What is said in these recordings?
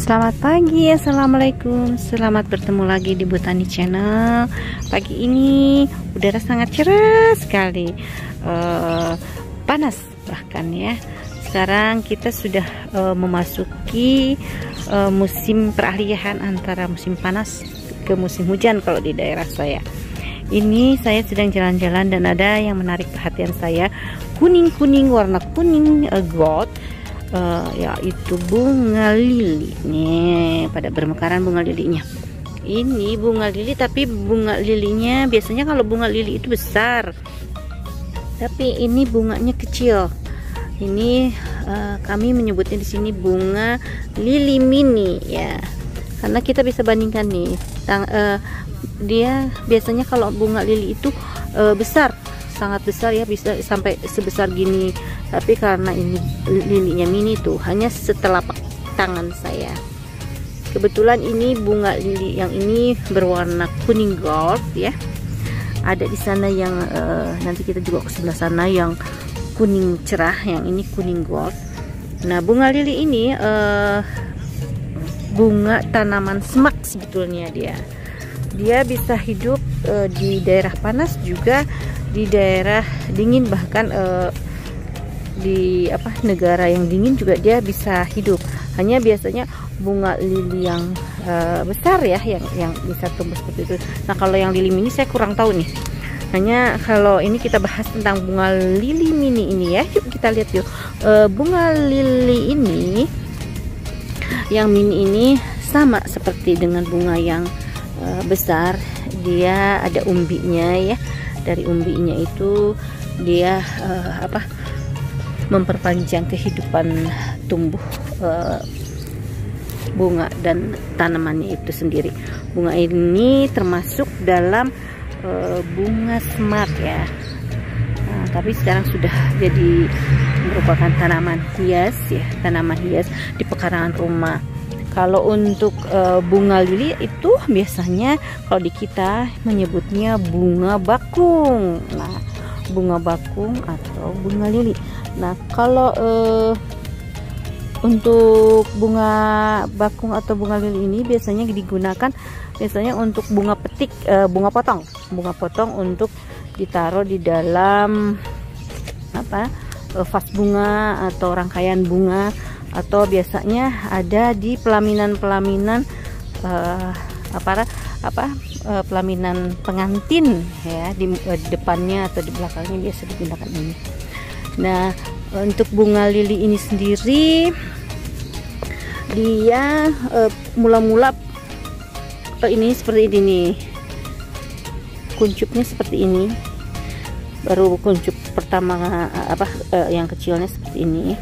Selamat pagi, assalamualaikum. Selamat bertemu lagi di Botani Channel. Pagi ini udara sangat cerah sekali, panas bahkan ya. Sekarang kita sudah memasuki musim peralihan antara musim panas ke musim hujan kalau di daerah saya. Ini saya sedang jalan-jalan dan ada yang menarik perhatian saya, kuning-kuning, warna kuning gold. Yaitu bunga lili nih, pada bermekaran bunga lilinya. Ini bunga lili, tapi bunga lilinya biasanya kalau bunga lili itu besar, tapi ini bunganya kecil. Ini kami menyebutnya di sini bunga lili mini ya, karena kita bisa bandingkan nih. Dia biasanya kalau bunga lili itu besar, sangat besar ya, bisa sampai sebesar gini, tapi karena ini lilinya mini tuh hanya setelapak tangan saya. Kebetulan ini bunga lili yang ini berwarna kuning gold ya. Ada di sana yang nanti kita juga ke sebelah sana yang kuning cerah, yang ini kuning gold. Nah, bunga lili ini bunga tanaman semak sebetulnya dia. Dia bisa hidup di daerah panas juga di daerah dingin, bahkan di negara yang dingin juga dia bisa hidup. Hanya biasanya bunga lili yang besar ya yang bisa tumbuh seperti itu. Nah, kalau yang lili mini saya kurang tahu nih. Hanya kalau ini kita bahas tentang bunga lili mini ini ya. Yuk kita lihat yuk. Bunga lili ini yang mini ini sama seperti dengan bunga yang besar. Dia ada umbinya ya. Dari umbinya itu dia memperpanjang kehidupan tumbuh bunga dan tanamannya itu sendiri. Bunga ini termasuk dalam bunga semak ya. Nah, tapi sekarang sudah jadi merupakan tanaman hias ya, tanaman hias di pekarangan rumah. Kalau untuk bunga lili itu biasanya kalau di kita menyebutnya bunga bakung. Nah, bunga bakung atau bunga lili. Nah, kalau untuk bunga bakung atau bunga lili ini biasanya digunakan untuk bunga petik, bunga potong untuk ditaruh di dalam vas bunga atau rangkaian bunga, atau biasanya ada di pelaminan pelaminan pengantin ya, di depannya atau di belakangnya biasa digunakan ini. Nah, untuk bunga lili ini sendiri dia mula-mula ini seperti ini nih, kuncupnya seperti ini, baru kuncup pertama yang kecilnya seperti ini.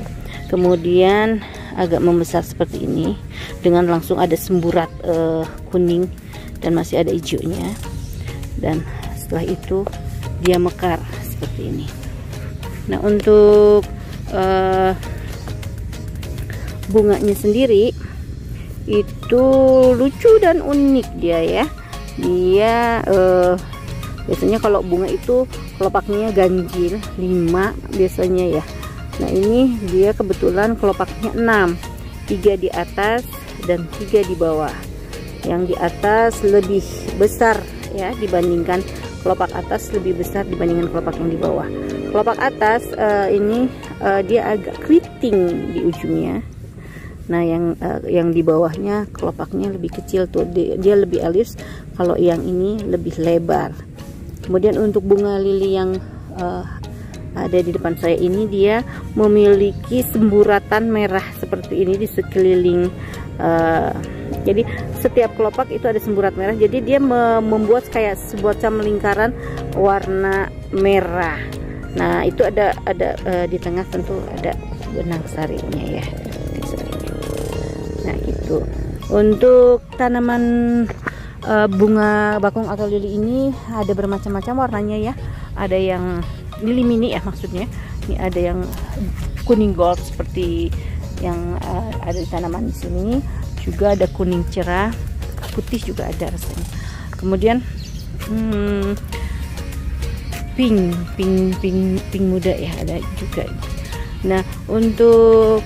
Kemudian agak membesar seperti ini dengan langsung ada semburat kuning dan masih ada hijaunya, dan setelah itu dia mekar seperti ini. Nah, untuk bunganya sendiri itu lucu dan unik dia ya. Dia biasanya kalau bunga itu kelopaknya ganjil 5 biasanya ya. Nah, ini dia kebetulan kelopaknya 6, 3 di atas dan 3 di bawah. Yang di atas lebih besar ya dibandingkan kelopak atas, lebih besar dibandingkan kelopak yang di bawah. Kelopak atas ini dia agak keriting di ujungnya. Nah, yang di bawahnya kelopaknya lebih kecil tuh, dia lebih halus. Kalau yang ini lebih lebar. Kemudian untuk bunga lili yang ada di depan saya ini, dia memiliki semburatan merah seperti ini di sekeliling. Jadi setiap kelopak itu ada semburat merah. Jadi dia membuat kayak sebuah lingkaran warna merah. Nah, itu ada di tengah tentu ada benang sarinya ya. Nah, itu untuk tanaman bunga bakung atau lili ini ada bermacam-macam warnanya ya. Ada yang lili mini ya maksudnya. Ini ada yang kuning gold seperti yang ada di tanaman di sini. Juga ada kuning cerah, putih juga ada rasanya. Kemudian pink muda ya ada juga. Nah, untuk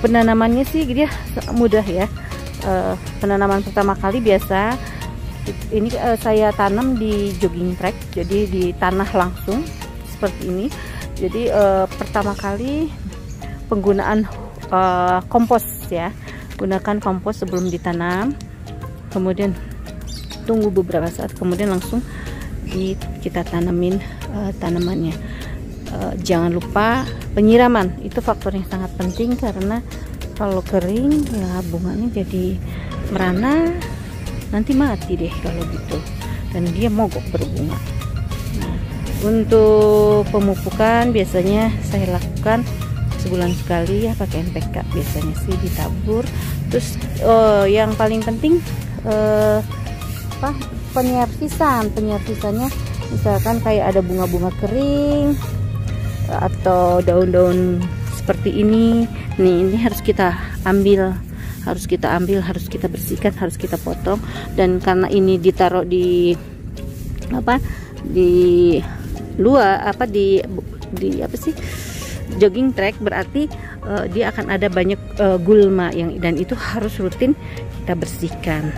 penanamannya sih dia mudah ya. Penanaman pertama kali biasa ini saya tanam di jogging track, jadi di tanah langsung seperti ini. Jadi pertama kali penggunaan kompos ya, gunakan kompos sebelum ditanam, kemudian tunggu beberapa saat, kemudian langsung kita tanamin tanamannya. Jangan lupa penyiraman, itu faktor yang sangat penting karena kalau kering ya bunganya jadi merana, nanti mati deh kalau gitu, dan dia mogok berbunga. Nah, untuk pemupukan biasanya saya lakukan sebulan sekali ya, pakai NPK biasanya sih ditabur. Terus yang paling penting penyerpisannya, misalkan kayak ada bunga-bunga kering atau daun-daun seperti ini nih, ini harus kita ambil, harus kita bersihkan, harus kita potong. Dan karena ini ditaruh di luar jogging track, berarti dia akan ada banyak gulma dan itu harus rutin kita bersihkan.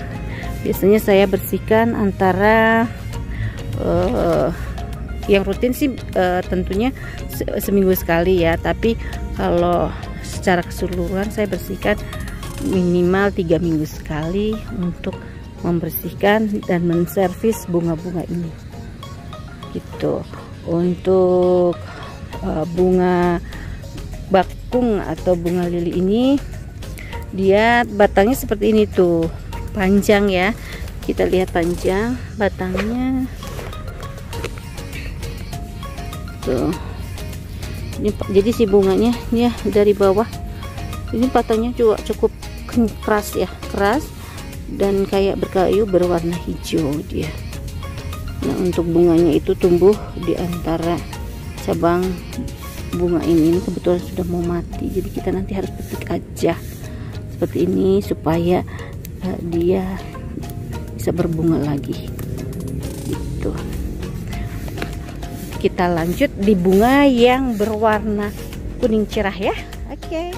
Biasanya saya bersihkan antara yang rutin sih tentunya seminggu sekali ya, tapi kalau secara keseluruhan saya bersihkan minimal 3 minggu sekali untuk membersihkan dan menservis bunga-bunga ini gitu. Untuk bunga bakung atau bunga lili ini dia batangnya seperti ini tuh, panjang ya, kita lihat panjang batangnya tuh. Ini, jadi si bunganya ya dari bawah ini batangnya juga cukup keras ya, keras dan kayak berkayu berwarna hijau dia. Nah, untuk bunganya itu tumbuh di antara cabang bunga ini kebetulan sudah mau mati, jadi kita nanti harus petik aja seperti ini supaya dia bisa berbunga lagi gitu. Kita lanjut di bunga yang berwarna kuning cerah ya. Oke.